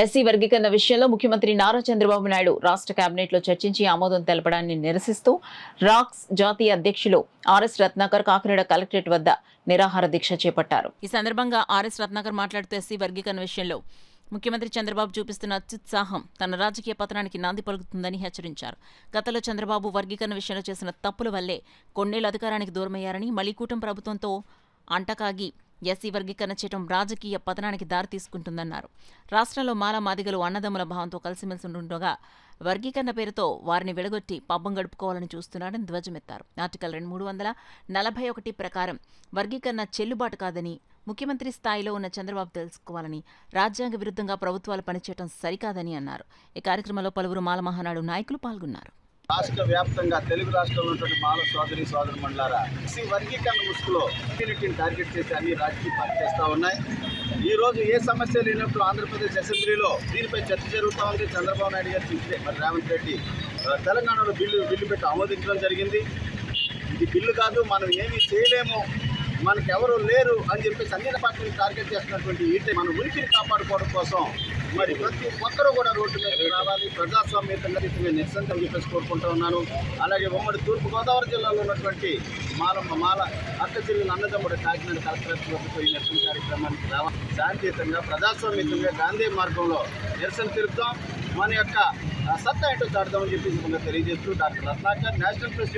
SC వర్గీకరణ విషయంలో ముఖ్యమంత్రి నారా చంద్రబాబు నాయుడు రాష్ట్ర కేబినెట్ లో చర్చించి ఆమోదం తెలపడాన్ని నిరసిస్తూ రాక్స్ జాతీయ అధ్యక్షులు ఆర్ఎస్ రత్నాకర్ కాకినాడ కలెక్టరేట్ వద్ద నిరాహార దీక్ష చేపట్టారు. ఈ సందర్భంగా ఆర్ఎస్ రత్నాకర్ మాట్లాడుతూ ఎస్సీ వర్గీకరణ విషయంలో ముఖ్యమంత్రి చంద్రబాబు చూపిస్తున్న అత్యుత్సాహం తన రాజకీయ పతనానికి నాంది పలుకుతుందని హెచ్చరించారు. గతంలో చంద్రబాబు వర్గీకరణ విషయంలో చేసిన తప్పుల వల్లే కొన్నేళ్ల అధికారానికి దూరమయ్యారని, మళ్లీ కూటమి ప్రభుత్వంతో అంటకాగి ఎస్సీ వర్గీకరణ చేయడం రాజకీయ పతనానికి దారి తీసుకుంటుందన్నారు. రాష్ట్రంలో మాదిగలు అన్నదమ్ముల భావంతో కలిసిమెలిసి ఉండగా వర్గీకరణ పేరుతో వారిని విడగొట్టి పబ్బం గడుపుకోవాలని చూస్తున్నారని ధ్వజమెత్తారు. ఆర్టికల్ 341 ప్రకారం వర్గీకరణ చెల్లుబాటు కాదని ముఖ్యమంత్రి స్థాయిలో ఉన్న చంద్రబాబు తెలుసుకోవాలని, రాజ్యాంగ విరుద్ధంగా ప్రభుత్వాలు పనిచేయడం సరికాదని అన్నారు. ఈ కార్యక్రమంలో పలువురు మాల మహానాడు నాయకులు పాల్గొన్నారు. రాష్ట్ర వ్యాప్తంగా తెలుగు రాష్ట్రంలో ఉన్నటువంటి మాల సోదరి మండలారా ఎస్సీ వర్గీకరణ ముసుగులో కమ్యూనిటీని టార్గెట్ చేసి అన్ని రాజకీయ పార్టీ చేస్తూ ఉన్నాయి. ఈ రోజు ఏ సమస్య లేనప్పుడు ఆంధ్రప్రదేశ్ అసెంబ్లీలో దీనిపై చర్చ జరుగుతూ ఉంది. చంద్రబాబు నాయుడు గారు మరి రేవంత్ రెడ్డి తెలంగాణలో బిల్లు పెట్టి ఆమోదించడం జరిగింది. ఇది బిల్లు కాదు, మనం ఏమీ చేయలేము, మనకెవరు లేరు అని చెప్పేసి అన్ని పార్టీలు టార్గెట్ చేస్తున్నటువంటి మన ఉనికిని కాపాడుకోవడం కోసం మరి ప్రతి ఒక్కరూ కూడా రోడ్డు మీద రావాలి, ప్రజాస్వామ్యంగా నిరసన అని చెప్పేసి కోరుకుంటూ ఉన్నాను. అలాగే ఉమ్మడి తూర్పుగోదావరి జిల్లాలో ఉన్నటువంటి మాల అక్క చెల్లెలు అన్నదమ్ముడు కాకినాడ కలెక్టరేట్ వద్దకు ఈ నిరసన కార్యక్రమానికి రావాలి. శాంతియుతంగా ప్రజాస్వామ్యంగా గాంధీ మార్గంలో నిరసన తెలుపుతాం, మన యొక్క సత్తా ఏంటో చాటుదామని చెప్పేసి తెలియజేస్తూ డాక్టర్ రత్నాకర్, నేషనల్ ప్రెసిడెంట్